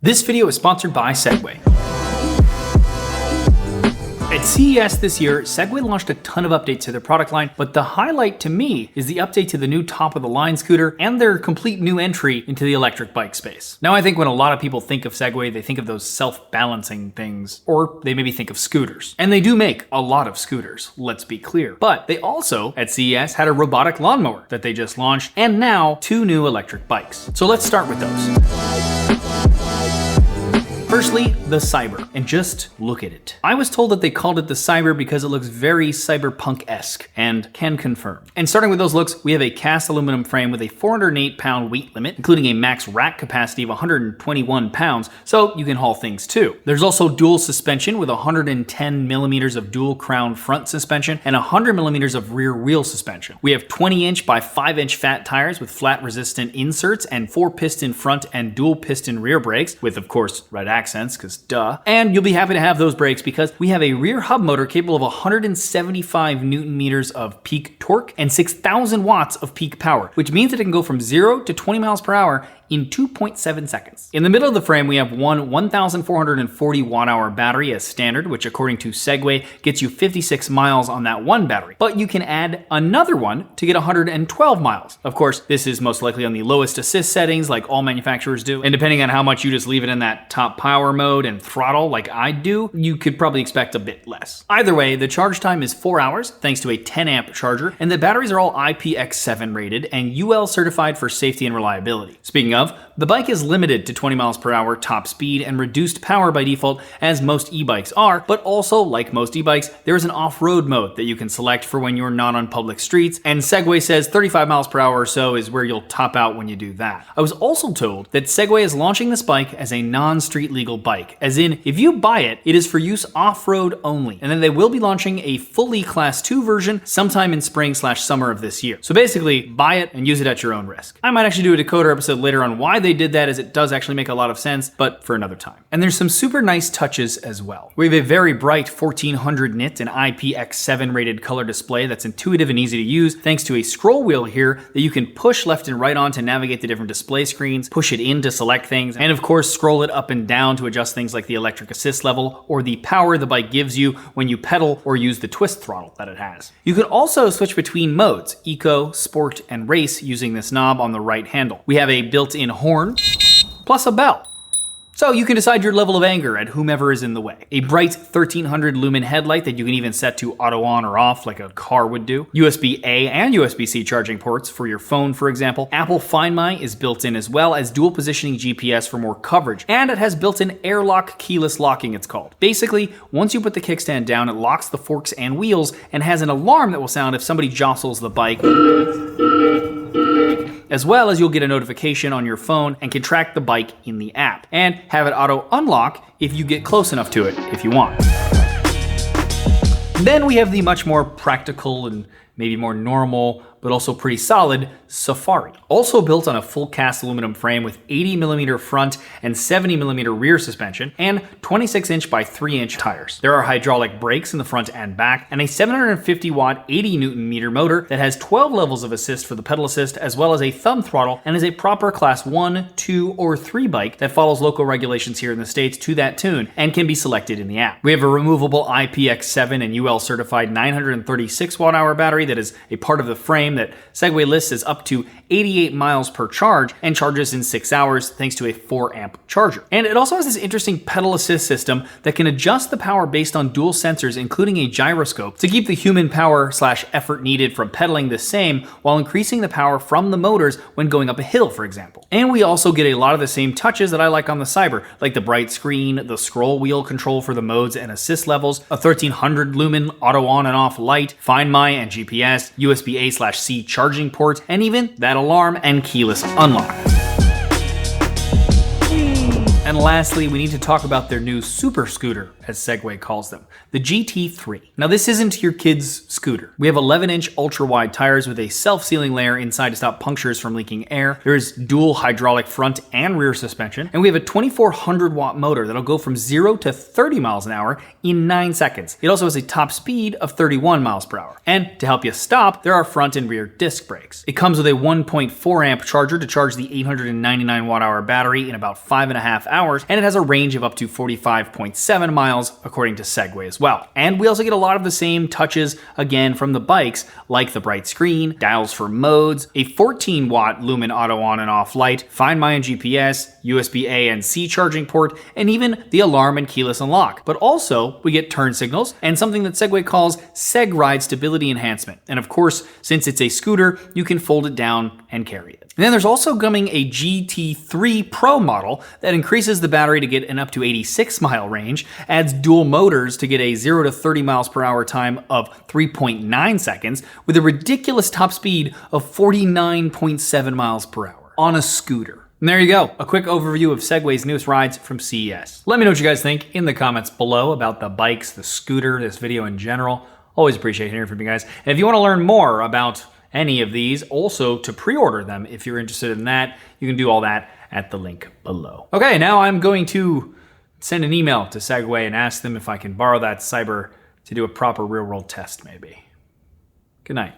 This video is sponsored by Segway. At CES this year, Segway launched a ton of updates to their product line, but the highlight to me is the update to the new top-of-the-line scooter and their complete new entry into the electric bike space. Now, I think when a lot of people think of Segway, they think of those self-balancing things, or they maybe think of scooters. And they do make a lot of scooters, let's be clear. But they also, at CES, had a robotic lawnmower that they just launched, and now 2 new electric bikes. So let's start with those. Firstly, the Cyber, and just look at it. I was told that they called it the Cyber because it looks very cyberpunk-esque, and can confirm. And starting with those looks, we have a cast aluminum frame with a 408-pound weight limit, including a max rack capacity of 121 pounds, so you can haul things too. There's also dual suspension with 110 millimeters of dual crown front suspension and 100 millimeters of rear wheel suspension. We have 20-inch by 5-inch fat tires with flat-resistant inserts and 4-piston front and dual-piston rear brakes, with, of course, red accents, because duh. And you'll be happy to have those brakes because we have a rear hub motor capable of 175 newton meters of peak torque and 6,000 watts of peak power, which means that it can go from 0 to 20 miles per hour in 2.7 seconds. In the middle of the frame, we have one 1,440 watt-hour battery as standard, which according to Segway gets you 56 miles on that one battery. But you can add another one to get 112 miles. Of course, this is most likely on the lowest assist settings like all manufacturers do, and depending on how much you just leave it in that top power mode and throttle like I do, you could probably expect a bit less. Either way, the charge time is 4 hours thanks to a 10 amp charger, and the batteries are all IPX7 rated and UL certified for safety and reliability. Speaking of, the bike is limited to 20 miles per hour top speed and reduced power by default as most e-bikes are, but also, like most e-bikes, there is an off-road mode that you can select for when you're not on public streets, and Segway says 35 miles per hour or so is where you'll top out when you do that. I was also told that Segway is launching this bike as a non-street legal bike, as in, if you buy it, it is for use off-road only, and then they will be launching a fully Class 2 version sometime in spring/summer of this year. So basically, buy it and use it at your own risk. I might actually do a decoder episode later on why they did that, as it does actually make a lot of sense, but for another time. And there's some super nice touches as well. We have a very bright 1400 nit and IPX7 rated color display that's intuitive and easy to use thanks to a scroll wheel here that you can push left and right on to navigate the different display screens, push it in to select things, and of course scroll it up and down to adjust things like the electric assist level or the power the bike gives you when you pedal or use the twist throttle that it has. You can also switch between modes, eco, sport, and race using this knob on the right handle. We have a built-in horn plus a bell, so you can decide your level of anger at whomever is in the way. A bright 1300 lumen headlight that you can even set to auto on or off like a car would do. USB-A and USB-C charging ports for your phone, for example. Apple Find My is built in, as well as dual positioning GPS for more coverage. And it has built-in airlock keyless locking, it's called. Basically, once you put the kickstand down, it locks the forks and wheels and has an alarm that will sound if somebody jostles the bike, as well as you'll get a notification on your phone and can track the bike in the app, and have it auto unlock if you get close enough to it if you want. Then we have the much more practical and maybe more normal, but also pretty solid Safari. Also built on a full cast aluminum frame with 80mm front and 70mm rear suspension and 26-inch by 3-inch tires. There are hydraulic brakes in the front and back, and a 750 watt 80 Newton meter motor that has 12 levels of assist for the pedal assist, as well as a thumb throttle, and is a proper class 1, 2, or 3 bike that follows local regulations here in the States to that tune and can be selected in the app. We have a removable IPX7 and UL certified 936 watt-hour battery that is a part of the frame that Segway lists as up to 88 miles per charge and charges in 6 hours thanks to a 4 amp charger. And it also has this interesting pedal assist system that can adjust the power based on dual sensors, including a gyroscope, to keep the human power/effort needed from pedaling the same while increasing the power from the motors when going up a hill, for example. And we also get a lot of the same touches that I like on the Cyber, like the bright screen, the scroll wheel control for the modes and assist levels, a 1300 lumen auto on and off light, Find My and GPS, USB-A/C charging port, and even that alarm and keyless unlock. And lastly, we need to talk about their new super scooter, as Segway calls them, the GT3. Now this isn't your kid's scooter. We have 11-inch ultra-wide tires with a self-sealing layer inside to stop punctures from leaking air. There is dual hydraulic front and rear suspension, and we have a 2400 watt motor that'll go from 0 to 30 miles an hour in 9 seconds. It also has a top speed of 31 miles per hour. And to help you stop, there are front and rear disc brakes. It comes with a 1.4 amp charger to charge the 899 watt hour battery in about 5.5 hours, and it has a range of up to 45.7 miles according to Segway as well. And we also get a lot of the same touches again from the bikes, like the bright screen, dials for modes, a 14 watt lumen auto on and off light, Find My and GPS, USB-A and C charging port, and even the alarm and keyless unlock. But also we get turn signals and something that Segway calls Seg Ride Stability Enhancement. And of course, since it's a scooter, you can fold it down and carry it. And then there's also coming a GT3 Pro model that increases the battery to get an up to 86 mile range, adds dual motors to get a 0 to 30 miles per hour time of 3.9 seconds, with a ridiculous top speed of 49.7 miles per hour on a scooter. And there you go, a quick overview of Segway's newest rides from CES. Let me know what you guys think in the comments below about the bikes, the scooter, this video in general. Always appreciate hearing from you guys. And if you want to learn more about any of these, also to pre-order them if you're interested in that, you can do all that at the link below. Okay, now I'm going to send an email to Segway and ask them if I can borrow that Cyber to do a proper real-world test maybe. Good night.